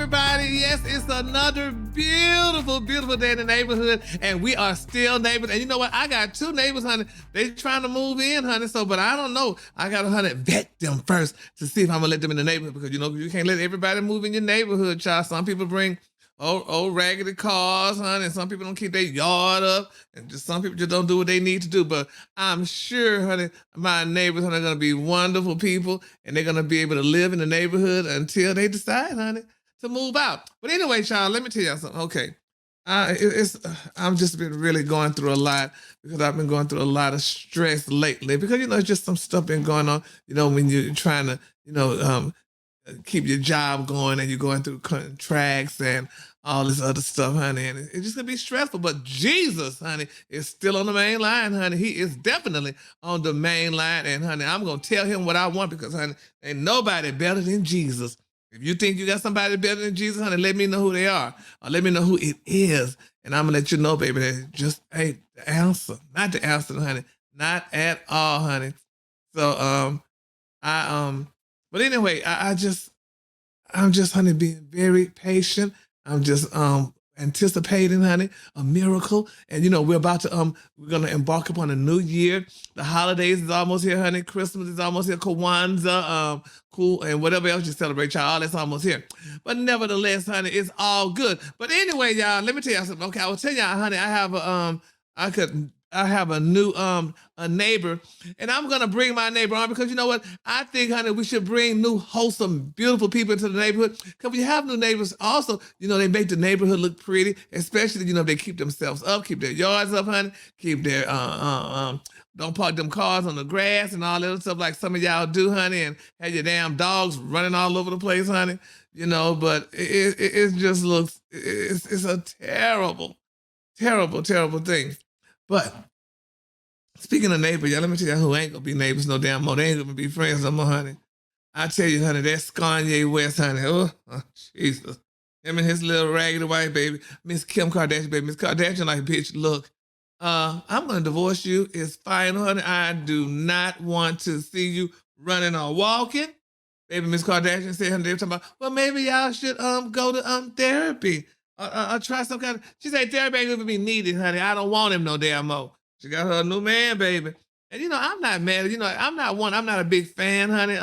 everybody. Yes, it's another beautiful, beautiful day in the neighborhood, and we are still neighbors. And you know what? I got two neighbors, honey. They trying to move in, honey. So, but I don't know. I got to, honey, vet them first to see if I'm gonna let them in the neighborhood, because you know you can't let everybody move in your neighborhood, child. Some people bring old raggedy cars, honey, and some people don't keep their yard up, and just some people just don't do what they need to do. But I'm sure, honey, my neighbors, honey, are gonna be wonderful people, and they're gonna be able to live in the neighborhood until they decide, honey, to move out. But anyway, child, let me tell you something. Okay, I'm just been really going through a lot, because I've been going through a lot of stress lately, because you know it's just some stuff been going on. You know, when you're trying to, keep your job going, and you're going through contracts and all this other stuff, honey, and it's just gonna be stressful. But Jesus, honey, is still on the main line, honey. He is definitely on the main line, and honey, I'm gonna tell him what I want, because honey, ain't nobody better than Jesus. If you think you got somebody better than Jesus, honey, let me know who they are, or let me know who it is, and I'm gonna let you know, baby, that it just ain't the answer. Not the answer, honey. Not at all, honey. So but anyway, I'm just, honey, being very patient. I'm just anticipating, honey, a miracle. And you know, we're gonna embark upon a new year. The holidays is almost here, honey. Christmas is almost here. Kwanzaa, cool, and whatever else you celebrate, y'all, all that's almost here. But nevertheless, honey, it's all good. But anyway, y'all, let me tell y'all something. Okay, I will tell y'all, honey, I have a new a neighbor, and I'm gonna bring my neighbor on, because you know what? I think, honey, we should bring new, wholesome, beautiful people into the neighborhood. Because we have new neighbors, also, you know, they make the neighborhood look pretty, especially, you know, if they keep themselves up, keep their yards up, honey, keep their don't park them cars on the grass and all that other stuff like some of y'all do, honey, and have your damn dogs running all over the place, honey. You know, but it just looks, it's a terrible, terrible, terrible thing. But speaking of neighbors, y'all, let me tell you who ain't gonna be neighbors no damn more. They ain't gonna be friends no more, honey. I tell you, honey, that's Kanye West, honey. Oh, Jesus. Him and his little raggedy white baby, Miss Kim Kardashian, baby. Miss Kardashian, like, bitch, look, I'm gonna divorce you. It's fine, honey. I do not want to see you running or walking. Baby, Miss Kardashian said, honey, they were talking about, well, maybe y'all should go to therapy. Try some kind of, she said therapy ain't gonna be needed, honey. I don't want him no damn more. She got her a new man, baby. And you know, I'm not mad. You know, I'm not a big fan, honey,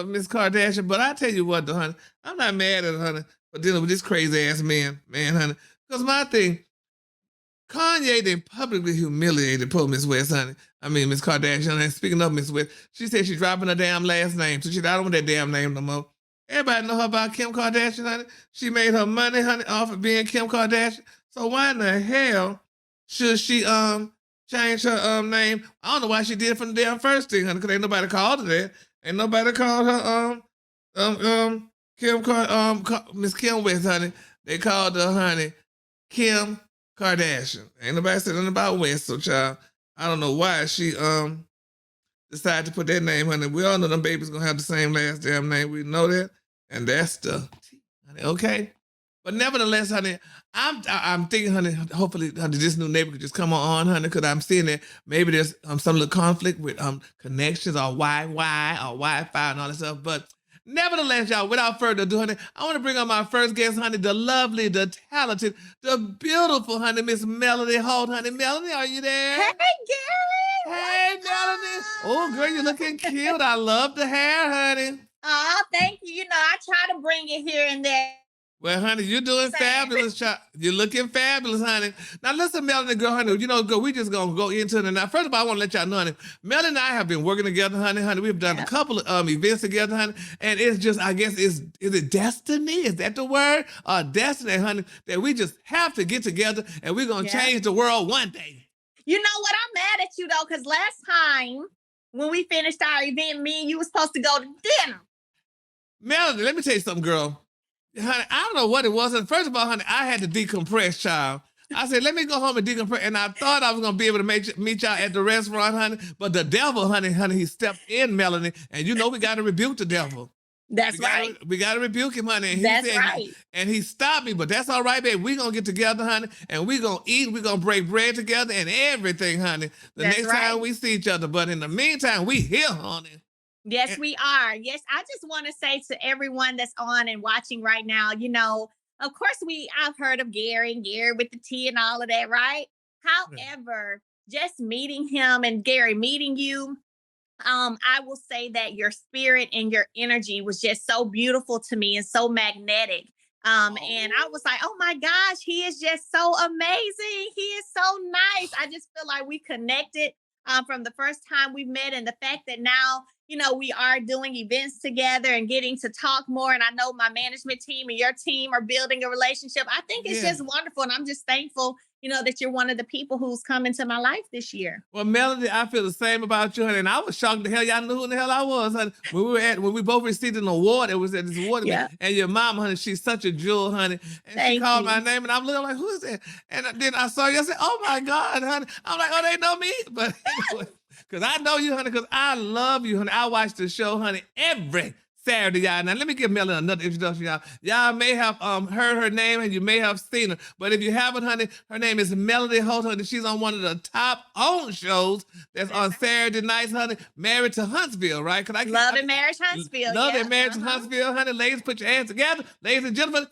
Miss Kardashian. But I tell you what, though, honey, I'm not mad at her, honey, for dealing with this crazy ass man, honey. Because my thing, Kanye then publicly humiliated poor Miss West, honey. I mean, Miss Kardashian. And speaking of Miss West, she said she's dropping her damn last name. So she said, I don't want that damn name no more. Everybody know her about Kim Kardashian, honey. She made her money, honey, off of being Kim Kardashian. So why in the hell should she change her name? I don't know why she did it from the damn first thing, honey, because ain't nobody called her that. Ain't nobody called her Miss Kim West, honey. They called her, honey, Kim Kardashian. Ain't nobody said nothing about West, so child, I don't know why she decided to put that name, honey. We all know them babies gonna have the same last damn name. We know that, and that's the honey, okay. But nevertheless, honey, I'm thinking, honey, hopefully, honey, this new neighbor could just come on, honey, because I'm seeing that maybe there's some little conflict with connections or Wi-Fi or Wi-Fi and all that stuff. But nevertheless, y'all, without further ado, honey, I want to bring on my first guest, honey, the lovely, the talented, the beautiful, honey, Miss Melody Holt. Honey, Melody, are you there? Hey, Gary. Hey, Melody. Oh, girl, you're looking cute. I love the hair, honey. Oh, thank you. You know, I try to bring it here and there. Well, honey, you're doing fabulous, child. You're looking fabulous, honey. Now, listen, Melody, girl, honey, you know, girl, we just gonna go into it now. First of all, I want to let y'all know, honey, Melody and I have been working together, honey. We've done a couple of events together, honey, and it's just, I guess, is it destiny? Is that the word? Destiny, honey, that we just have to get together, and we're gonna change the world one day. You know what? I'm mad at you though, because last time when we finished our event, me and you were supposed to go to dinner. Melody, let me tell you something, girl. Honey, I don't know what it was. And first of all, honey, I had to decompress, child. I said, let me go home and decompress. And I thought I was going to be able to meet y'all at the restaurant, honey. But the devil, honey, he stepped in, Melanie. And you know we got to rebuke the devil. That's right. We got to rebuke him, honey. And that's right. And he stopped me. But that's all right, baby. We're going to get together, honey. And we're going to eat. We're going to break bread together and everything, honey. The next time we see each other. But in the meantime, we here, honey. Yes, we are. Yes, I just want to say to everyone that's on and watching right now, of course I've heard of Gary with the T and all of that, right? However, just meeting him and Gary meeting you, I will say that your spirit and your energy was just so beautiful to me and so magnetic. And I Oh, was like, oh my gosh, he is just so amazing. He is so nice. I just feel like we connected from the first time we met, and the fact that now, we are doing events together and getting to talk more. And I know my management team and your team are building a relationship. I think it's yeah. just wonderful. And I'm just thankful, that you're one of the people who's come into my life this year. Well, Melody, I feel the same about you, honey. And I was shocked the hell y'all knew who the hell I was, honey. When we both received an award, it was at this award event. Yeah. And your mom, honey, she's such a jewel, honey. And she Thank called my you. name, and I'm looking like, who is that? And then I saw you. I said, oh my God, honey. I'm like, oh, they know me. But anyway, because I know you, honey, because I love you, honey. I watch the show, honey, every Saturday, y'all. Now let me give Melody another introduction, y'all. Y'all may have heard her name and you may have seen her, but if you haven't, honey, her name is Melody Holt, honey. She's on one of the top own shows that's on Saturday nights, honey. Married to Huntsville, right? Love and Marriage Huntsville. Love Yeah. and Marriage to Huntsville, honey. Ladies, put your hands together. Ladies and gentlemen,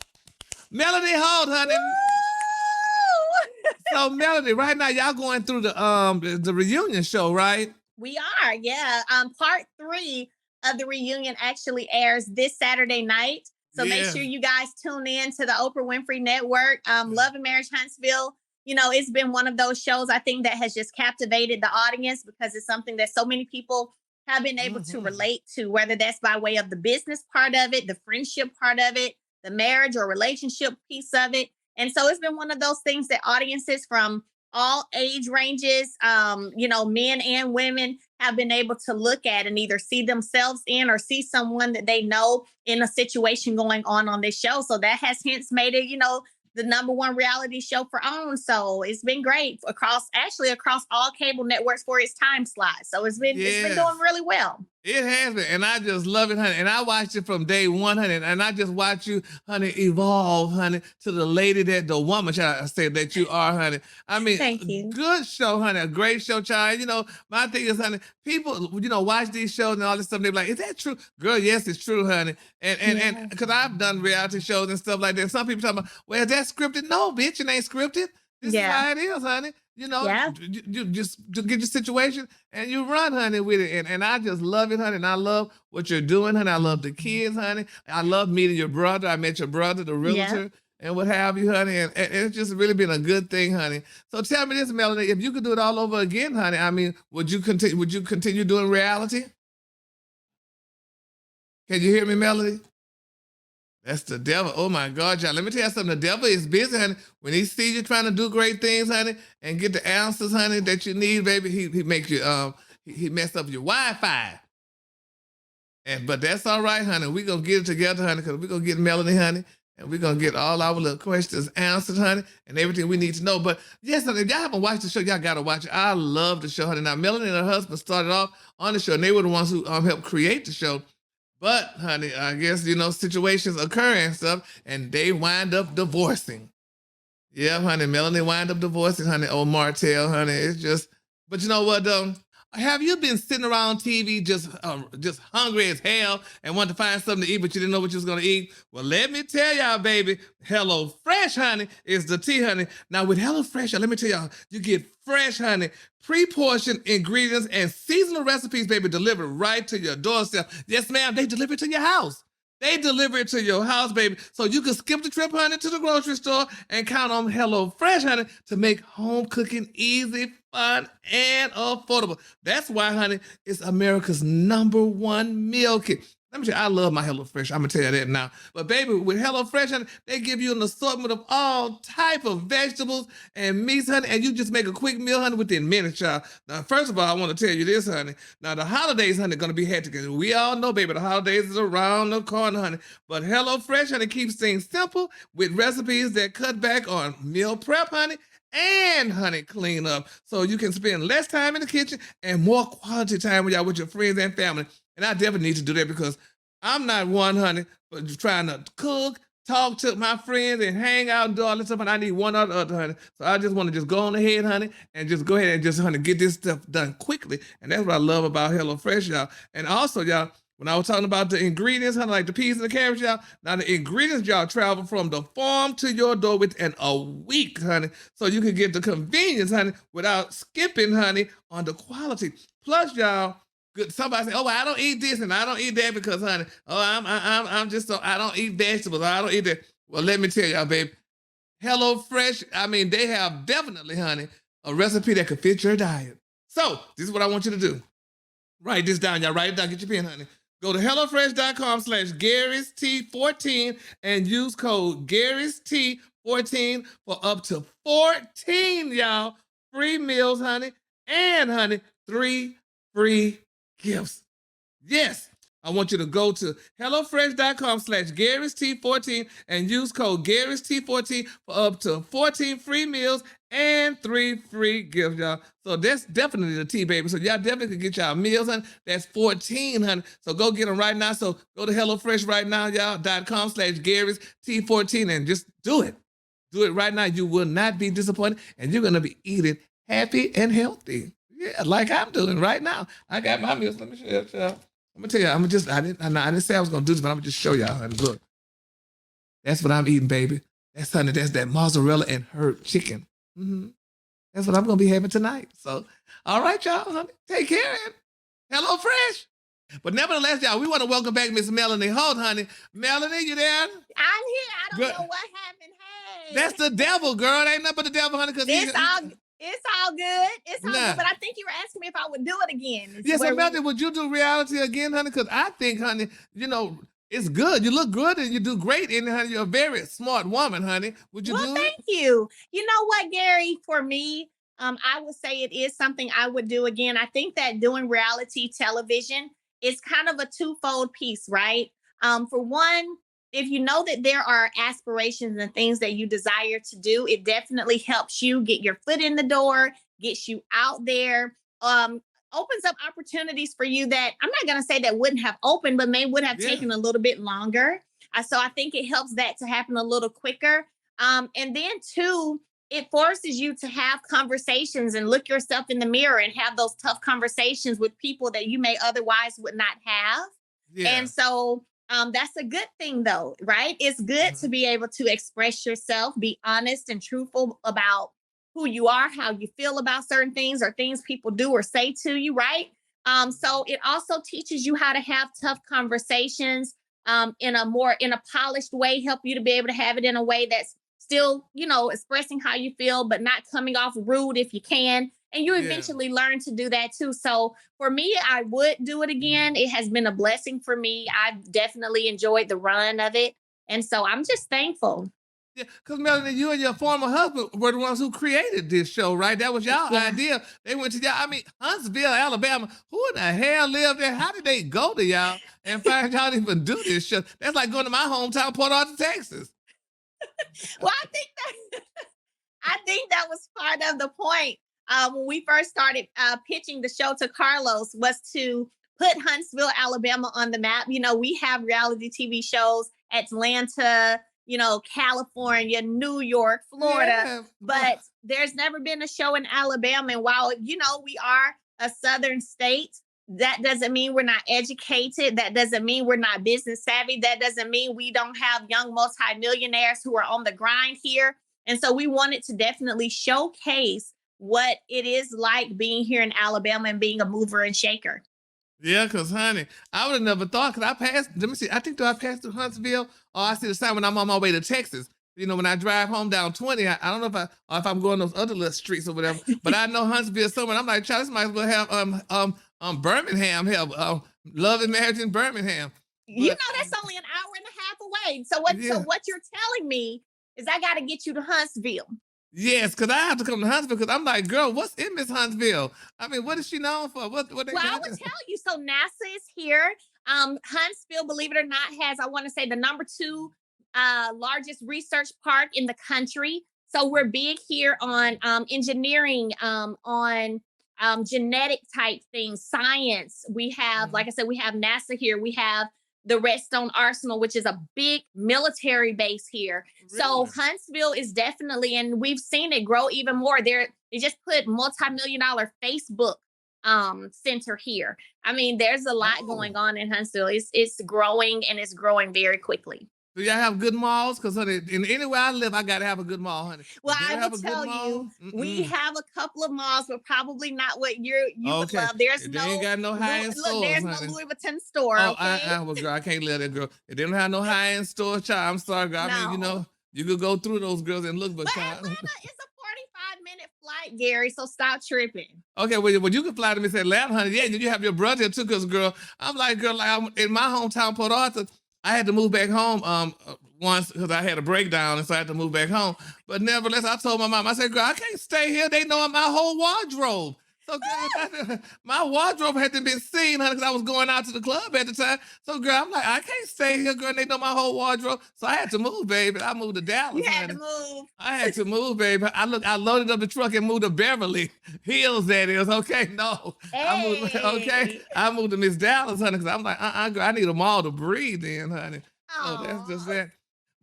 Melody Holt, honey. Woo! So Melody, right now y'all going through the reunion show, right? We are, yeah. Part 3 of the reunion actually airs this Saturday night. So make Yeah. sure you guys tune in to the Oprah Winfrey Network. Love and Marriage Huntsville. It's been one of those shows I think that has just captivated the audience because it's something that so many people have been able to relate to, whether that's by way of the business part of it, the friendship part of it, the marriage or relationship piece of it. And so it's been one of those things that audiences from all age ranges, men and women have been able to look at and either see themselves in or see someone that they know in a situation going on this show. So that has hence made it, the number one reality show for OWN. So it's been great across all cable networks for its time slot. So it's been doing really well. It has been, and I just love it, honey. And I watched it from day one, honey. And I just watch you, honey, evolve, honey, to the lady the woman, child, I say that you are, honey. I mean, thank you. Good show, honey. A great show, child. My thing is, honey, people, watch these shows and all this stuff. They're like, is that true? Girl, yes, it's true, honey. And because I've done reality shows and stuff like that. Some people talking about, well, is that scripted? No, bitch, it ain't scripted. This is how it is, honey. You just to get your situation and you run, honey, with it. And I just love it, honey. And I love what you're doing, honey. I love the kids, honey. I love meeting your brother. I met your brother, the realtor, and what have you, honey. And it's just really been a good thing, honey. So tell me this, Melody, if you could do it all over again, honey, I mean, would you continue doing reality? Can you hear me, Melody? That's the devil. Oh my God, y'all. Let me tell you something. The devil is busy, honey. When he sees you trying to do great things, honey, and get the answers, honey, that you need, baby, he makes you he messed up your Wi-Fi. But that's all right, honey. We're gonna get it together, honey, because we're gonna get Melody, honey, and we're gonna get all our little questions answered, honey, and everything we need to know. But yes, honey, if y'all haven't watched the show, y'all gotta watch it. I love the show, honey. Now, Melody and her husband started off on the show, and they were the ones who helped create the show. But, honey, I guess, situations occur and stuff, and they wind up divorcing. Yeah, honey, Melanie wind up divorcing, honey, old Martell, honey. It's just, but you know what, though? Have you been sitting around TV just hungry as hell and want to find something to eat, but you didn't know what you was going to eat? Well, let me tell y'all, baby, Hello Fresh, honey, is the tea, honey. Now, with Hello Fresh, let me tell y'all, you get fresh, honey, pre-portioned ingredients and seasonal recipes, baby, delivered right to your doorstep. Yes, ma'am, they deliver it to your house. They deliver it to your house, baby. So you can skip the trip, honey, to the grocery store and count on Hello Fresh, honey, to make home cooking easy, fun, and affordable. That's why, honey, it's America's #1 meal kit. Let me tell you, I love my HelloFresh. I'm gonna tell you that now. But baby, with HelloFresh, honey, they give you an assortment of all type of vegetables and meats, honey, and you just make a quick meal, honey, within minutes, child. Now, first of all, I want to tell you this, honey. Now, the holidays, honey, gonna be hectic. We all know, baby, the holidays is around the corner, honey. But HelloFresh, honey, keeps things simple with recipes that cut back on meal prep, honey, and honey clean up, so you can spend less time in the kitchen and more quality time with your friends and family. And I definitely need to do that because I'm not one, honey, but trying to cook, talk to my friends and hang out and do all this stuff, and I need one or the other, honey. So I just want to just go on ahead, honey, and just go ahead and just, honey, get this stuff done quickly. And that's what I love about HelloFresh, y'all. And also, y'all, when I was talking about the ingredients, honey, like the peas and the carrots, y'all, now the ingredients, y'all, travel from the farm to your door within a week, honey. So you can get the convenience, honey, without skipping, honey, on the quality. Plus, y'all, good. Somebody say, "Oh, well, I don't eat this and I don't eat that because, honey, oh, I'm just so I don't eat vegetables. I don't eat that." Well, let me tell y'all, babe, HelloFresh, I mean, they have definitely, honey, a recipe that could fit your diet. So this is what I want you to do. Write this down, y'all. Write it down. Get your pen, honey. Go to HelloFresh.com/GarysT14 and use code GarysT14 for up to 14, y'all, free meals, honey, and, honey, 3 free gifts. Yes, I want you to go to HelloFresh.com/GarysT14 and use code GarysT14 for up to 14 free meals and 3 free gifts, y'all. So that's definitely the tea, baby. So y'all definitely can get y'all meals, honey. That's 14, honey. So go get them right now. So go to HelloFresh right now, y'all.com/GarysT14 and just do it. Do it right now. You will not be disappointed, and you're gonna be eating happy and healthy. Yeah, like I'm doing right now. I got my meals. Let me show you, y'all. I'm gonna tell you. I didn't say I was gonna do this, but I'm gonna just show y'all. Honey. Look, that's what I'm eating, baby. That's, honey. That's that mozzarella and herb chicken. Mm-hmm. That's what I'm gonna be having tonight. So, all right, y'all, honey. Take care. HelloFresh. But nevertheless, y'all, we want to welcome back Miss Melody Holt, honey. Melody, you there? I'm here. I don't know what happened. Hey. That's the devil, girl. It ain't nothing but the devil, honey. It's all good. It's all good. But I think you were asking me if I would do it again. Yes, so Melody, would you do reality again, honey? Because I think, honey, you know, it's good. You look good and you do great. And, honey, you're a very smart woman, honey. Would you do it? Thank you. You know what, Gary? For me, I would say it is something I would do again. I think that doing reality television is kind of a twofold piece, right? For one, if you know that there are aspirations and things that you desire to do, it definitely helps you get your foot in the door, gets you out there, opens up opportunities for you that I'm not going to say that wouldn't have opened, but may would have taken a little bit longer. So I think it helps that to happen a little quicker. And then two, it forces you to have conversations and look yourself in the mirror and have those tough conversations with people that you may otherwise would not have. Yeah. And so that's a good thing, though, right? It's good to be able to express yourself, be honest and truthful about who you are, how you feel about certain things or things people do or say to you, right? So it also teaches you how to have tough conversations in a polished way, help you to be able to have it in a way that's still, you know, expressing how you feel, but not coming off rude if you can. And you eventually learn to do that too. So for me, I would do it again. It has been a blessing for me. I've definitely enjoyed the run of it. And so I'm just thankful. Yeah, because Melanie, you and your former husband were the ones who created this show, right? That was y'all idea. They went to y'all, Huntsville, Alabama. Who in the hell lived there? How did they go to y'all and find y'all to even do this show? That's like going to my hometown, Port Arthur, Texas. Well, I think that was part of the point. When we first started pitching the show to Carlos was to put Huntsville, Alabama on the map. You know, we have reality TV shows, Atlanta, you know, California, New York, Florida, but there's never been a show in Alabama. And while, you know, we are a Southern state, that doesn't mean we're not educated. That doesn't mean we're not business savvy. That doesn't mean we don't have young multimillionaires who are on the grind here. And so we wanted to definitely showcase what it is like being here in Alabama and being a mover and shaker. Yeah, because, honey, I would have never thought, because I passed, let me see, I think I passed through Huntsville, or I see the sign when I'm on my way to Texas. You know, when I drive home down 20, I don't know if I'm going those other little streets or whatever, but I know Huntsville somewhere. I'm like, child, this might as well have Birmingham, Love and Marriage in Birmingham. You know, that's only an hour and a half away. So what you're telling me is I got to get you to Huntsville. Yes, because I have to come to Huntsville because I'm like, girl, what's in Miss Huntsville? I mean, what is she known for? What well, I would tell you. So NASA is here. Huntsville, believe it or not, has, I want to say, the number 2 largest research park in the country. So we're big here on engineering, on genetic type things, science. We have, like I said, we have NASA here. We have the Redstone Arsenal, which is a big military base here. So Really? Huntsville is definitely, and we've seen it grow even more. They just put multi-million dollar Facebook center here. I mean, there's a lot Oh. going on in Huntsville. It's growing, and it's growing very quickly. Do y'all have good malls? Because, honey, in anywhere I live, I got to have a good mall, honey. Well, Do I you will have a good tell mall? you, we have a couple of malls, but probably not what you would Okay. love. There's They ain't got no high-end stores, there's no honey. Louis Vuitton store. Oh, Okay, well, girl, I can't let that girl. If they don't have no high-end store, child, I'm sorry, girl. I mean, you no. know, you could go through those girls and look, but But child. Atlanta is a 45-minute flight, Gary. So stop tripping. Okay, well, you can fly to me and say, Atlanta, honey. Yeah, did you have your brother here too? Because, girl, I'm like, girl, like I'm in my hometown, Port Arthur. I had to move back home once because I had a breakdown, and so I had to move back home. But nevertheless, I told my mom, I said, girl, I can't stay here. They know my whole wardrobe. So, girl, my wardrobe had to be seen, honey, because I was going out to the club at the time. So, girl, I'm like, I can't stay here, girl. They know my whole wardrobe. So I had to move, baby. I moved to Dallas, You had honey. to move. I had to move, baby. I loaded up the truck and moved to Beverly Hills, that is. Okay, no. Hey. I moved to Miss Dallas, honey, because I'm like, girl, I need a mall to breathe in, honey. So that's just Aw. that.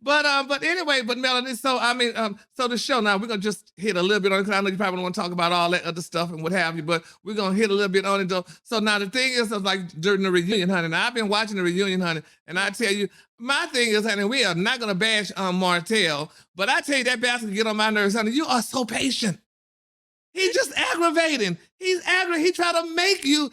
But anyway, Melanie, so I mean, so the show now, we're gonna just hit a little bit on it, because I know you probably don't want to talk about all that other stuff and what have you, but we're gonna hit a little bit on it though. So now the thing is, like during the reunion, honey, now I've been watching the reunion, honey, and I tell you, my thing is, honey, we are not gonna bash Martell, but I tell you, that bastard get on my nerves, honey. You are so patient. He's just aggravating. He's aggravating. He try to make you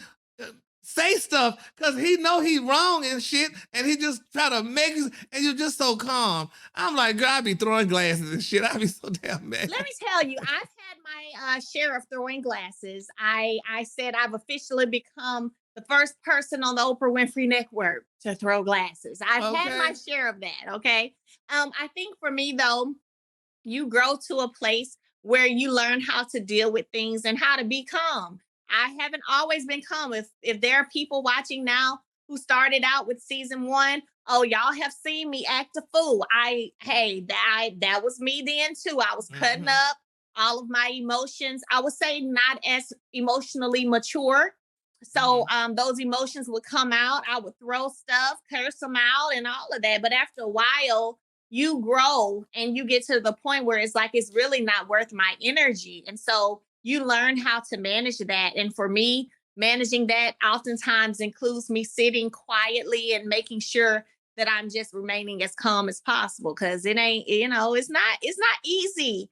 say stuff because he know he wrong and shit, and he just try to make you, and you're just so calm. I'm like, girl, I be throwing glasses and shit. I be so damn mad. Let me tell you, I've had my share of throwing glasses. I said I've officially become the first person on the Oprah Winfrey Network to throw glasses. I've had my share of that. Okay. I think for me though, you grow to a place where you learn how to deal with things and how to be calm. I haven't always been calm. If there are people watching now who started out with season one, oh, y'all have seen me act a fool. That was me then too. I was cutting up all of my emotions. I would say not as emotionally mature. So those emotions would come out. I would throw stuff, curse them out, and all of that. But after a while, you grow and you get to the point where it's like it's really not worth my energy. And so you learn how to manage that. And for me, managing that oftentimes includes me sitting quietly and making sure that I'm just remaining as calm as possible. Cause it ain't, it's not easy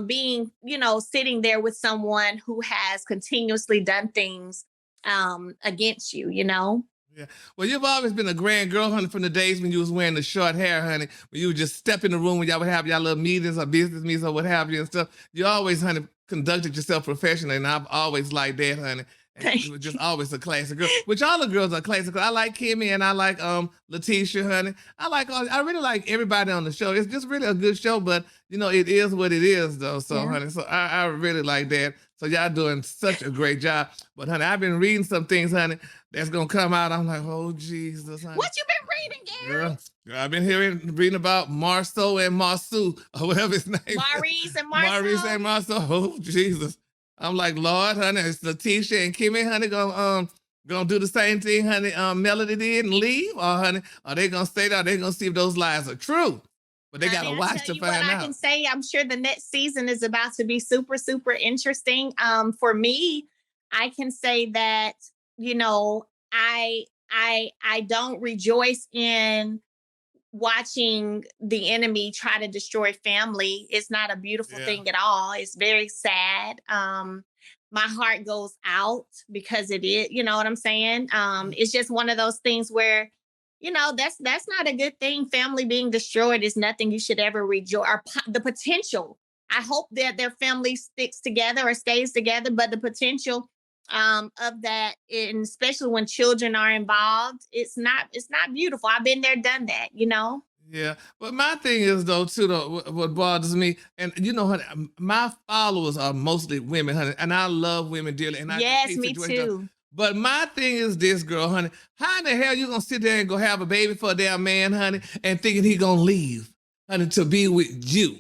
being, sitting there with someone who has continuously done things against you, Yeah. Well, you've always been a grand girl, honey, from the days when you was wearing the short hair, honey, when you would just step in the room when y'all would have y'all little meetings or business meetings or what have you and stuff. You always, honey, conducted yourself professionally, and I've always liked that, honey. And you were just always a classic girl, which all the girls are classic. I like Kimmy and I like Letitia, honey. I really like everybody on the show. It's just really a good show, but it is what it is though. So honey, so I really like that. So y'all doing such a great job. But honey, I've been reading some things, honey, that's gonna come out. I'm like, oh Jesus, honey. What you been reading, Gary? Girl, I've been reading about Marceau and Marceau, or whatever his name is. Maurice and Marceau. Maurice and Marceau. Oh Jesus. I'm like, Lord, honey, it's Letitia and Kimmy, honey, gonna do the same thing, honey, Melody did and leave, or honey, are they gonna stay there? They're gonna see if those lies are true. But they gotta watch to find out. I can say, I'm sure the next season is about to be super, super interesting. For me, I can say that, I don't rejoice in watching the enemy try to destroy family. It's not a beautiful thing at all. It's very sad. My heart goes out because it is, you know what I'm saying? It's just one of those things where, that's not a good thing. Family being destroyed is nothing you should ever rejoice. Or the potential. I hope that their family sticks together or stays together, but the potential of that, and especially when children are involved, it's not beautiful. I've been there, done that, Yeah, but my thing is though too, though, what bothers me, and honey, my followers are mostly women, honey, and I love women dearly. And yes, me too. But my thing is this, girl, honey, how in the hell you gonna sit there and go have a baby for a damn man, honey, and thinking he gonna leave, honey, to be with you?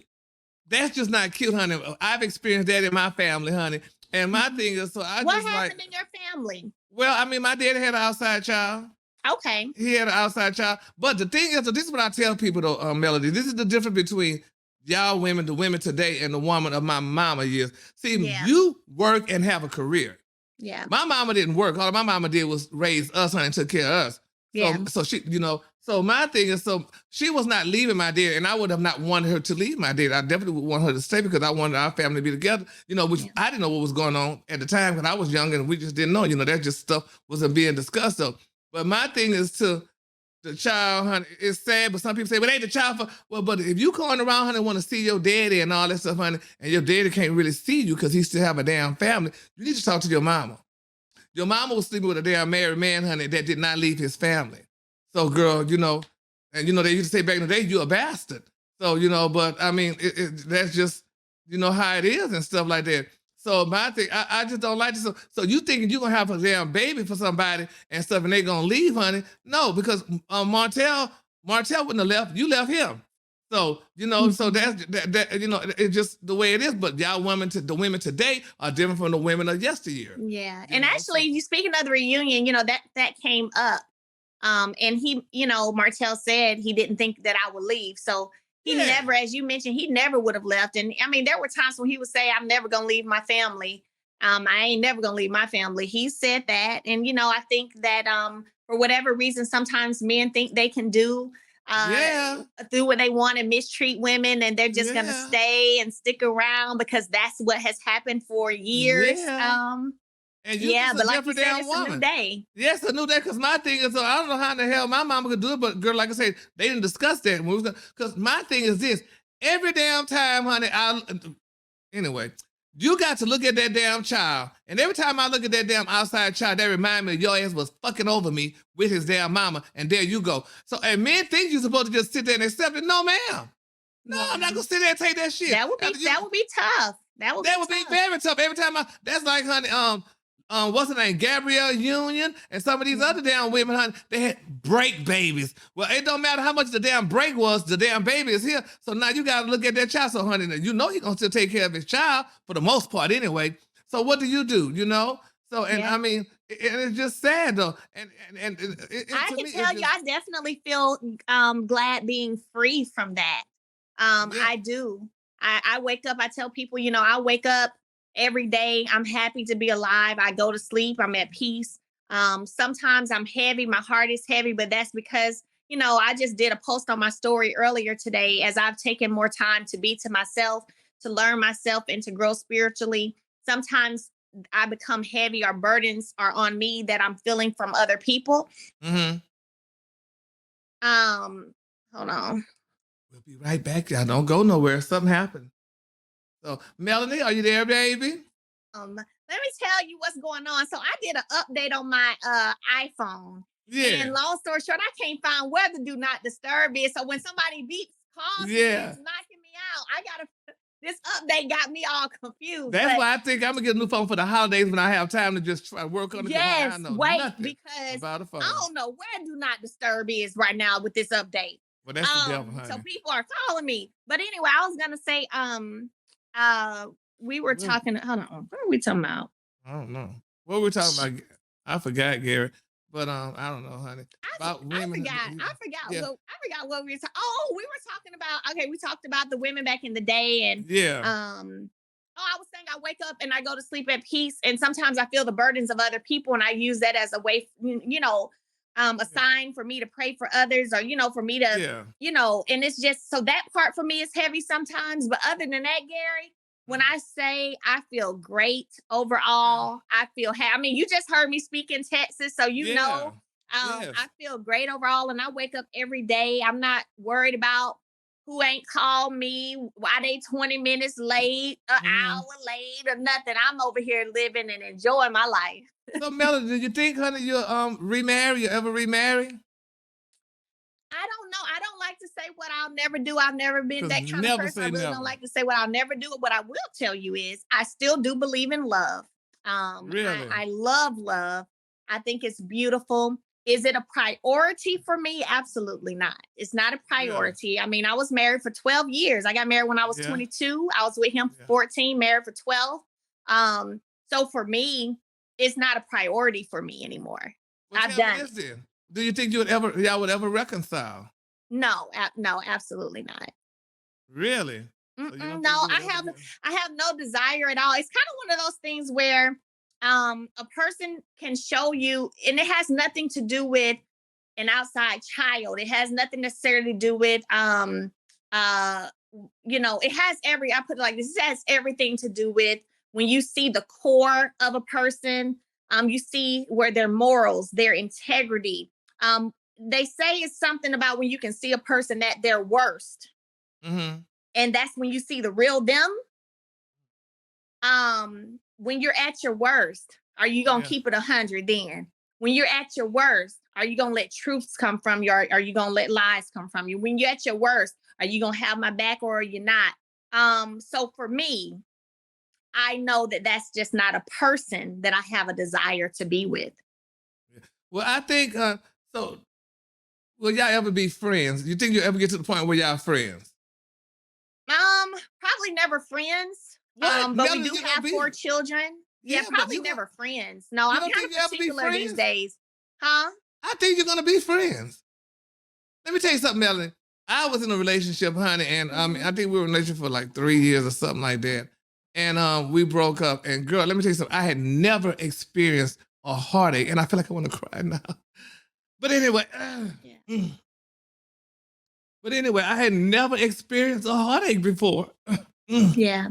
That's just not cute, honey. I've experienced that in my family, honey. And my thing is, so what happened in your family? Well, I mean, my daddy had an outside child. Okay. He had an outside child. But the thing is, so this is what I tell people though, Melody. This is the difference between y'all women, the women today, and the woman of my mama years. See, Yeah. you work and have a career. Yeah. My mama didn't work. All my mama did was raise us, honey, and took care of us. Yeah. So she, so my thing is, so she was not leaving my dad, and I would have not wanted her to leave my dad. I definitely would want her to stay because I wanted our family to be together, which I didn't know what was going on at the time because I was young and we just didn't know, that just stuff wasn't being discussed though. But my thing is to the child, honey, it's sad, but some people say, but ain't the child for, well, but if you going around, honey, want to see your daddy and all that stuff, honey, and your daddy can't really see you because he still have a damn family, you need to talk to your mama. Your mama was sleeping with a damn married man, honey, that did not leave his family. So, girl, and they used to say back in the day, you a bastard. So, but I mean, that's just, how it is and stuff like that. So my thing, I just don't like this. So you thinking you're gonna have a damn baby for somebody and stuff, and they gonna leave, honey? No, because Martell wouldn't have left. You left him. So so that's that. It's just the way it is. But y'all the women today are different from the women of yesteryear. Yeah, and actually, you speaking of the reunion, that came up. And he, Martell said he didn't think that I would leave. So he never, as you mentioned, he never would have left. And I mean, there were times when he would say, I'm never going to leave my family. I ain't never going to leave my family. He said that. And, I think that for whatever reason, sometimes men think they can do what they want and mistreat women. And they're just going to stay and stick around because that's what has happened for years. Yeah. And but like you said, it's a new day. Yes, a new day. Because my thing is, so I don't know how in the hell my mama could do it, but girl, like I said, they didn't discuss that. Because my thing is this: every damn time, honey, anyway, you got to look at that damn child, and every time I look at that damn outside child, that remind me of your ass was fucking over me with his damn mama, and there you go. So, and men think you're supposed to just sit there and accept it. No, ma'am. No, I'm not gonna sit there and take that shit. That would be tough. That would be very tough. Every time that's like, honey, what's her name? Gabrielle Union and some of these other damn women, honey, they had break babies. Well, it don't matter how much the damn break was, the damn baby is here. So now you got to look at that child. So, honey, he's going to still take care of his child for the most part anyway. So what do? So, and I mean, it's just sad though. And I can tell you, I definitely feel glad being free from that. I do. I wake up, I tell people, I wake up every day. I'm happy to be alive. I go to sleep. I'm at peace. Sometimes I'm heavy. My heart is heavy, but that's because, I just did a post on my story earlier today as I've taken more time to be to myself, to learn myself and to grow spiritually. Sometimes I become heavy or burdens are on me that I'm feeling from other people. Mm-hmm. Hold on. We'll be right back. Y'all don't go nowhere. Something happened. So, Melanie, are you there, baby? Let me tell you what's going on. So I did an update on my iPhone. Yeah. And long story short, I can't find where the do not disturb is. So when somebody calls me, it's knocking me out. This update got me all confused. That's why I think I'm gonna get a new phone for the holidays when I have time to just try to work on it. Yes, because about the phone. I don't know where do not disturb is right now with this update. Well, that's the devil, honey. So people are calling me. But anyway, I was gonna say, we were talking. Hold on, what are we talking about? I don't know. What were we talking about? I forgot, Gary. But I don't know, honey. I forgot what we were talking. Oh, we were talking about. Okay, we talked about the women back in the day, and I was saying I wake up and I go to sleep at peace, and sometimes I feel the burdens of other people, and I use that as a way, a sign for me to pray for others, or for me to, and it's just so that part for me is heavy sometimes. But other than that, Gary, when I say I feel great overall, I feel happy. I mean, you just heard me speak in Texas, so I feel great overall, and I wake up every day. I'm not worried about who ain't called me, why they 20 minutes late, an hour late, or nothing. I'm over here living and enjoying my life. So, Melody, do you think, honey, you'll remarry? You ever remarry? I don't know. I don't like to say what I'll never do. I've never been that kind of person. I really don't like to say what I'll never do. What I will tell you is I still do believe in love. Really? I love love. I think it's beautiful. Is it a priority for me? Absolutely not. It's not a priority. Yeah. I mean, I was married for 12 years. I got married when I was 22. I was with him for 14, married for 12. So for me, it's not a priority for me anymore. Well, I've done it. Do you think y'all would ever reconcile? No, no, absolutely not. Really? So you Mm-mm, don't no, think you would I ever have get? I have no desire at all. It's kind of one of those things where a person can show you, and it has nothing to do with an outside child. It has nothing necessarily to do with uh it has I put it like this, it has everything to do with when you see the core of a person, you see where their morals, their integrity. They say it's something about when you can see a person at their worst, Mm-hmm. and that's when you see the real them. When you're at your worst, are you gonna Yeah. keep it 100? Then when you're at your worst, are you gonna let truths come from you, or are you gonna let lies come from you? When you're at your worst, are you gonna have my back, or are you not? So for me, I know that that's just not a person that I have a desire to be with. Well, I think so. Will y'all ever be friends? You think you'll ever get to the point where y'all friends? Probably never friends. What? But we Melody, do you gonna have be? 4 children. Yeah, Yeah, but probably never friends. No, you I'm don't kind think of you ever be particular these friends? days. Huh? I think you're gonna be friends. Let me tell you something, Melody. I was in a relationship, honey, and I think we were in a relationship for like 3 years or something like that. And we broke up. And girl, let me tell you something. I had never experienced a heartache, and I feel like I want to cry now. But anyway, Yeah. but anyway, I had never experienced a heartache before. Yeah.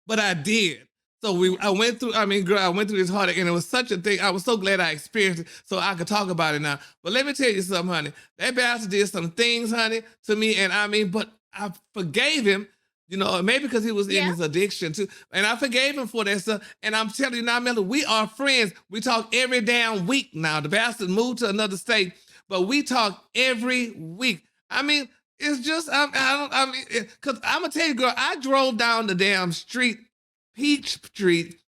But I did. So Yeah. I went through, I mean, girl, I went through this heartache, and it was such a thing. I was so glad I experienced it so I could talk about it now. But let me tell you something, honey. That bastard did some things, honey, to me, and I mean, but I forgave him, maybe because he was in Yeah. his addiction too. And I forgave him for that stuff. And I'm telling you now, Melody, we are friends. We talk every damn week now. The bastard moved to another state, but we talk every week. I mean, it's just, because I'm going to tell you, girl, I drove down the damn street, Peach Street,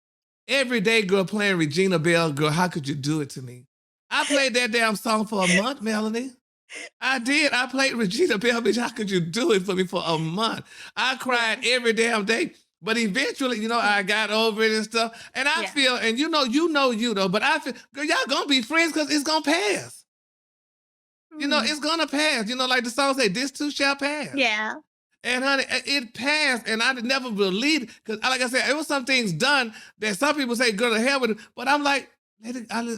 every day, girl, playing Regina Bell, girl, how could you do it to me? I played that damn song for a month, Melanie. I did. I played Regina Bell, bitch. How could you do it for me for a month? I cried every damn day. But eventually, I got over it and stuff. And I feel, and you though, but I feel, girl, y'all gonna be friends because it's gonna pass. It's gonna pass. Like the song say, this too shall pass. Yeah. And honey, it passed, and I never believed it because, like I said, it was some things done that some people say go to hell with it, but I'm like,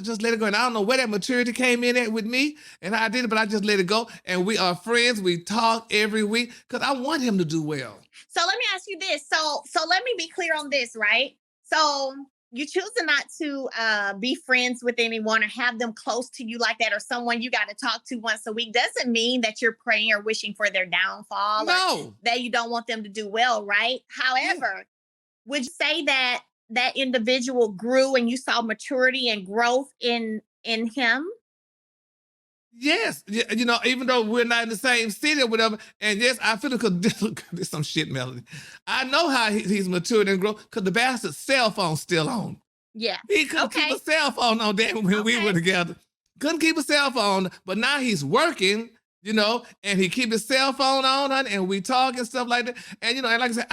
just let it go. And I don't know where that maturity came in at with me, and I did it, but I just let it go. And we are friends. We talk every week because I want him to do well. So let me ask you this. So let me be clear on this, right? So you choosing not to be friends with anyone or have them close to you like that, or someone you got to talk to once a week, doesn't mean that you're praying or wishing for their downfall, No. or that you don't want them to do well, right? However, would you say that that individual grew and you saw maturity and growth in him? Yes, even though we're not in the same city or whatever, and yes, I feel because this some shit, Melody. I know how he's matured and grown because the bastard's cell phone's still on. Yeah. He couldn't keep a cell phone on damn when we were together. Couldn't keep a cell phone, but now he's working, and he keep his cell phone on, and we talk and stuff like that. And, and like I said,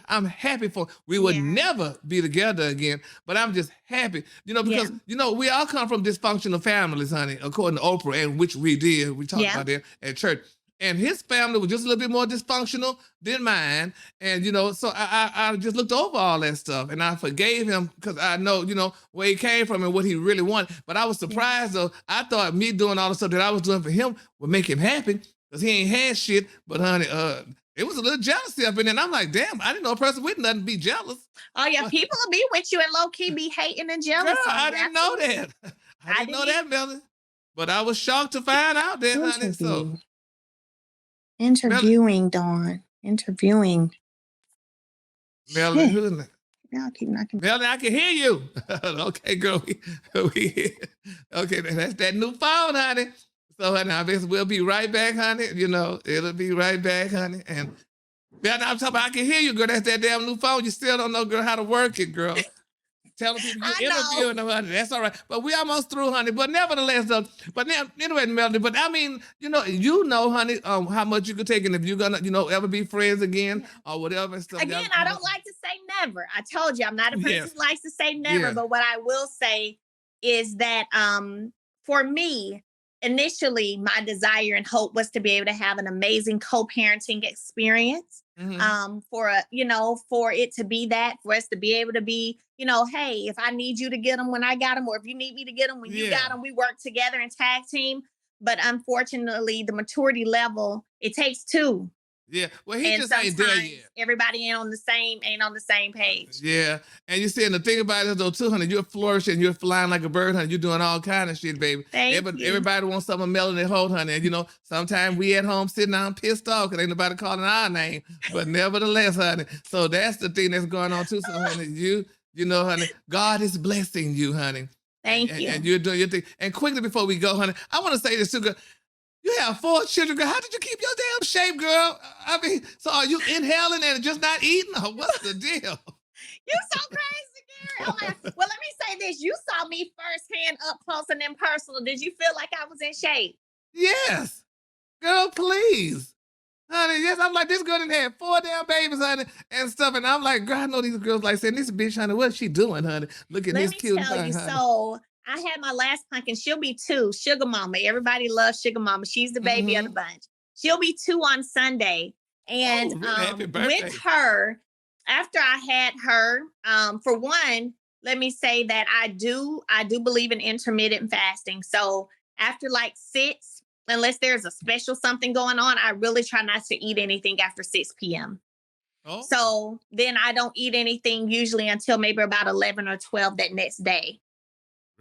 I'm happy for, we would never be together again, but I'm just happy, because, we all come from dysfunctional families, honey, according to Oprah, and which we did. We talked about that at church. And his family was just a little bit more dysfunctional than mine. And, so I just looked over all that stuff and I forgave him because I know, where he came from and what he really wanted. But I was surprised though. I thought me doing all the stuff that I was doing for him would make him happy because he ain't had shit. But honey, it was a little jealousy up in there. And I'm like, damn, I didn't know a person with nothing be jealous. Oh yeah, people will be with you and low key be hating and jealous. Girl, I didn't know that. I didn't know that, Melody. But I was shocked to find out that, honey. So interviewing, Dawn. Interviewing. Melody, who's in there? Now keep knocking. Melody, I can hear you. Okay, girl. Okay, that's that new phone, honey. So, honey, I guess we'll be right back, honey. It'll be right back, honey. And Melody, I'm talking about, I can hear you, girl. That's that damn new phone. You still don't know, girl, how to work it, girl. Telling people you're interviewing them, honey. That's all right. But we almost through, honey. But nevertheless, though. But now, anyway, Melody. But I mean, honey, how much you could take, and if you're gonna, ever be friends again or whatever. Stuff, again, I don't like to say never. I told you, I'm not a person who likes to say never. But what I will say is that, for me, initially, my desire and hope was to be able to have an amazing co-parenting experience. Hmm. For it to be that, for us to be able to be, hey, if I need you to get them when I got them, or if you need me to get them when you got Yeah. them, we work together and tag team. But unfortunately, the maturity level, it takes two. Yeah. Well, he And just ain't there sometimes yet. everybody ain't on the same page. Yeah. And you see, and the thing about it though, too, honey, you're flourishing, you're flying like a bird, honey. You're doing all kind of shit, baby. Thank you. Everybody wants some of Melody Holt, honey. And sometimes we at home sitting down pissed off because ain't nobody calling our name. But nevertheless, honey. So that's the thing that's going on too. So, honey, honey, God is blessing you, honey. And, Thank and, and you. you're doing your thing. And quickly before we go, honey, I want to say this too, girl. You have 4 children, girl. How did you keep your damn shape, girl? I mean, so are you inhaling and just not eating? Or what's the deal? You so crazy, Gary. Oh well, let me say this. You saw me firsthand up close and in personal. Did you feel like I was in shape? Yes. Girl, please. Honey, yes, I'm like, this girl done had 4 damn babies, honey, and stuff. And I'm like, girl, I know these girls like saying, this bitch, honey, what's she doing, honey? Look at Let this me cute tell thing, you. honey. So I had my last pumpkin. She'll be 2. Sugar Mama. Everybody loves Sugar Mama. She's the baby of the Mm-hmm. bunch. She'll be 2 on Sunday. And Oh, really? Happy with birthday. her, after I had her, for one, let me say that I do believe in intermittent fasting. So after like 6, unless there's a special something going on, I really try not to eat anything after 6 p.m. Oh, So then I don't eat anything usually until maybe about 11 or 12 that next day.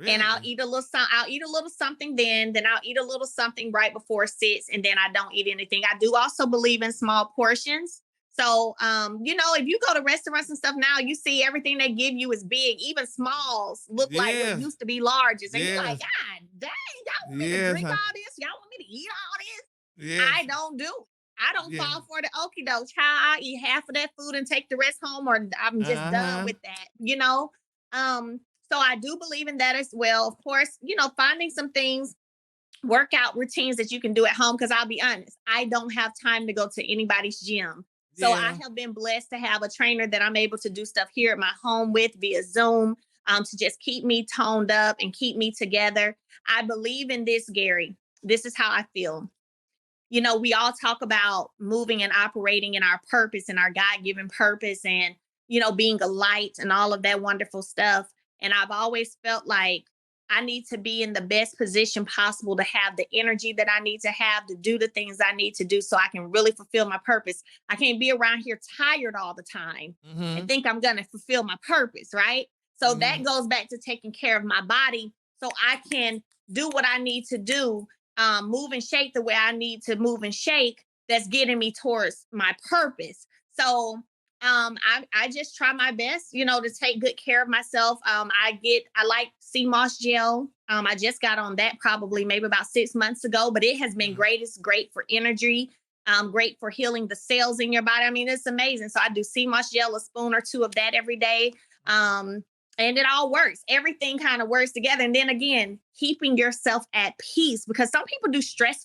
And I'll really? eat a little I'll eat a little something then I'll eat a little something right before 6, and then I don't eat anything. I do also believe in small portions. So if you go to restaurants and stuff now, you see everything they give you is big. Even smalls look like what Yes. used to be larges. And you're like, Yes. God dang, y'all want me to Yes. drink all this? Y'all want me to eat all this? Yes. I don't do it. I don't Yes. fall for the okie doke. Child, I eat half of that food and take the rest home, or I'm just done Uh-huh. with that. So I do believe in that as well. Of course, finding some things, workout routines that you can do at home. Because I'll be honest, I don't have time to go to anybody's gym. So I Yeah. have been blessed to have a trainer that I'm able to do stuff here at my home with via Zoom, to just keep me toned up and keep me together. I believe in this, Gary. This is how I feel. We all talk about moving and operating in our purpose and our God given purpose, and, being a light and all of that wonderful stuff. And I've always felt like I need to be in the best position possible to have the energy that I need to have to do the things I need to do so I can really fulfill my purpose. I can't be around here tired all the time and Mm-hmm. think I'm going to fulfill my purpose, right? So Mm-hmm. that goes back to taking care of my body so I can do what I need to do, move and shake the way I need to move and shake, that's getting me towards my purpose. So I just try my best, to take good care of myself. I like sea moss gel. I just got on that probably maybe about 6 months ago, but it has been Uh-huh. great. It's great for energy, great for healing the cells in your body. I mean, it's amazing. So I do sea moss gel, a spoon or 2 of that every day. Um, and it all works. Everything kind of works together. And then again, keeping yourself at peace, because some people do stress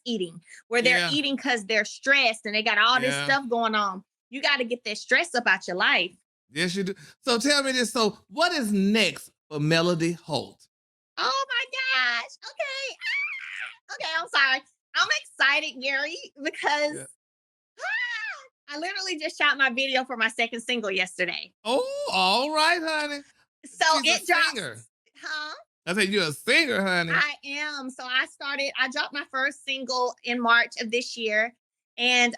eating, where they're Yeah. eating because they're stressed and they got all this Yeah. stuff going on. You got to get that stress up out your life. Yes, you do. So tell me this. So what is next for Melody Holt? Oh my gosh. Okay. Okay. I'm sorry. I'm excited, Gary, because Yeah. I literally just shot my video for my second single yesterday. Oh, all right, honey. So She's a it drops. singer. Huh? I said you're a singer, honey. I am. So I dropped my first single in March of this year. And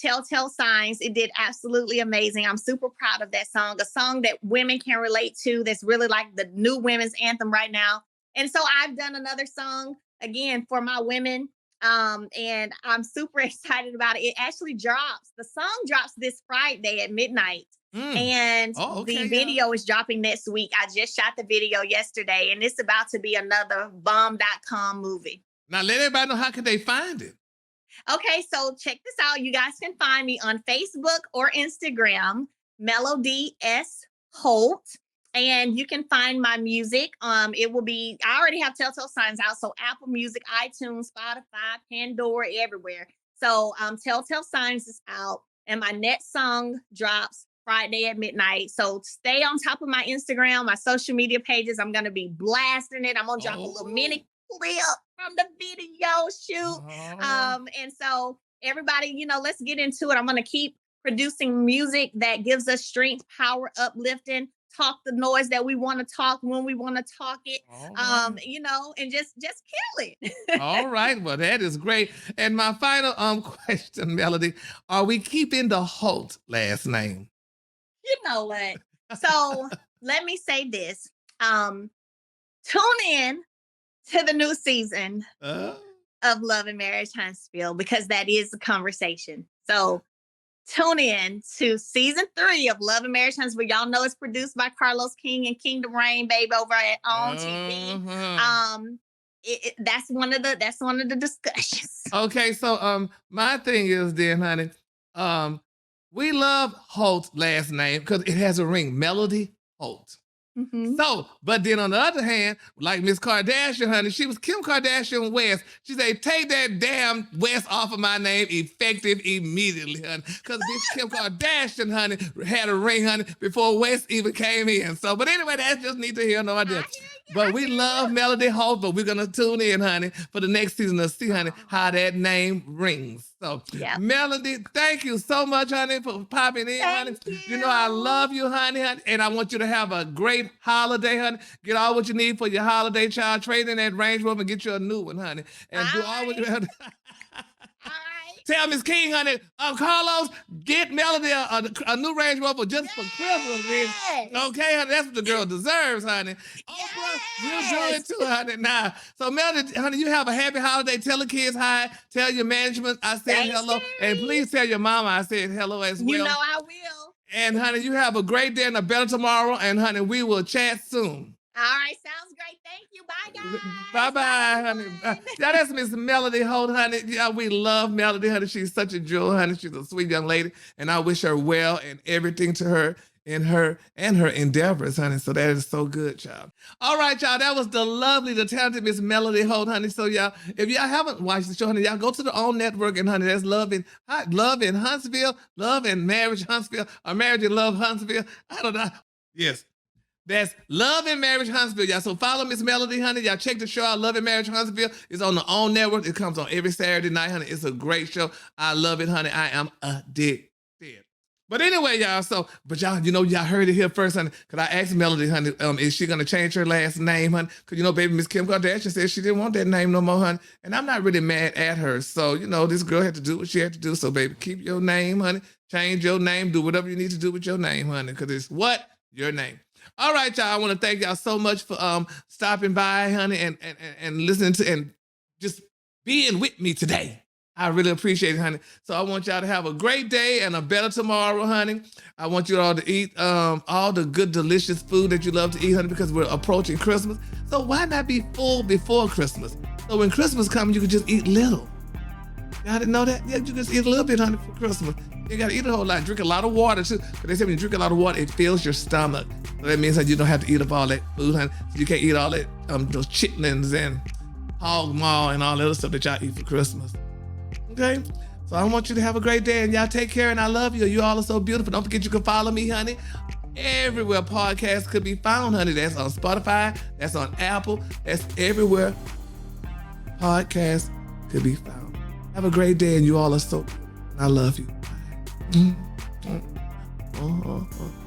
Telltale Signs, it did absolutely amazing. I'm super proud of that song, a song that women can relate to, that's really like the new women's anthem right now. And so I've done another song again for my women. And I'm super excited about it. It actually drops. The song drops this Friday at midnight. Mm. And Oh, the okay, yeah. video is dropping next week. I just shot the video yesterday, and it's about to be another bomb.com movie. Now let everybody know how can they find it. Okay, so check this out. You guys can find me on Facebook or Instagram, Melody S. Holt. And you can find my music. I already have Telltale Signs out. So Apple Music, iTunes, Spotify, Pandora, everywhere. So Telltale Signs is out. And my next song drops Friday at midnight. So stay on top of my Instagram, my social media pages. I'm going to be blasting it. I'm going to drop a little Oh. mini clip from the video shoot. Oh. And so everybody, let's get into it. I'm going to keep producing music that gives us strength, power, uplifting, talk the noise that we want to talk when we want to talk it. All right. And just kill it. All right. Well, that is great. And my final question, Melody, are we keeping the Holt last name? You know what? So let me say this. Tune in to the new season of Love and Marriage Huntsville, because that is the conversation. So tune in to season 3 of Love and Marriage Huntsville. Y'all know it's produced by Carlos King and Kingdom Reign, babe, over at On TV. That's one of the discussions. Okay, so my thing is then, honey, we love Holt's last name because it has a ring, Melody Holt. Mm-hmm. So, but then on the other hand, like Miss Kardashian, honey, she was Kim Kardashian West. She said, take that damn West off of my name effective immediately, honey. Because this Kim Kardashian, honey, had a ring, honey, before West even came in. So, but anyway, that's just neither here nor there. But we love Melody Holt, but we're going to tune in, honey, for the next season to see, honey, how that name rings. So, Melody, thank you so much, honey, for popping in, honey. You know, I love you, honey, and I want you to have a great holiday, honey. Get all what you need for your holiday, child. Trade in that Range Rover and get you a new one, honey. And do all what you have. Tell Miss King, honey, Carlos, get Melody a new Range Rover just for Christmas, man. Okay, honey, that's what the girl deserves, honey. Oprah, you do it too, honey. Now, so Melody, honey, you have a happy holiday. Tell the kids hi. Tell your management I said hello. And please tell your mama I said hello as well. You know I will. And, honey, you have a great day and a better tomorrow. And, honey, we will chat soon. All right, sounds great. Thank you. Bye, guys. Bye-bye, honey. Yeah, that's Miss Melody Holt, honey. Yeah, we love Melody, honey. She's such a jewel, honey. She's a sweet young lady, and I wish her well and everything to her in her endeavors, honey. So that is so good, child. All right, y'all. That was the lovely, the talented Miss Melody Holt, honey. So, y'all, if y'all haven't watched the show, honey, y'all go to the OWN network, and, honey, that's Love in Huntsville, Love and Marriage Huntsville, or Marriage and Love Huntsville. I don't know. Yes. That's Love and Marriage Huntsville, y'all. So follow Miss Melody, honey. Y'all check the show out. Love and Marriage Huntsville. It's on the OWN network. It comes on every Saturday night, honey. It's a great show. I love it, honey. I am addicted. But anyway, y'all, but y'all, y'all heard it here first, honey. Because I asked Melody, honey, is she going to change her last name, honey? Because, baby, Miss Kim Kardashian said she didn't want that name no more, honey. And I'm not really mad at her. So, this girl had to do what she had to do. So, baby, keep your name, honey. Change your name. Do whatever you need to do with your name, honey. Because it's what? Your name. All right, y'all. I want to thank y'all so much for stopping by, honey, and listening to and just being with me today. I really appreciate it, honey. So I want y'all to have a great day and a better tomorrow, honey. I want you all to eat all the good, delicious food that you love to eat, honey, because we're approaching Christmas. So why not be full before Christmas? So when Christmas comes, you can just eat little. Y'all didn't know that? Yeah, you just eat a little bit, honey, for Christmas. You gotta eat a whole lot. Drink a lot of water too. Because they say when you drink a lot of water, it fills your stomach. So that means that you don't have to eat up all that food, honey. So you can't eat all that those chitlins and hog maw and all the other stuff that y'all eat for Christmas. Okay? So I want you to have a great day, and y'all take care, and I love you. You all are so beautiful. Don't forget you can follow me, honey. Everywhere podcasts could be found, honey. That's on Spotify. That's on Apple. That's everywhere podcasts could be found. Have a great day, and you all are so beautiful. I love you. Bye.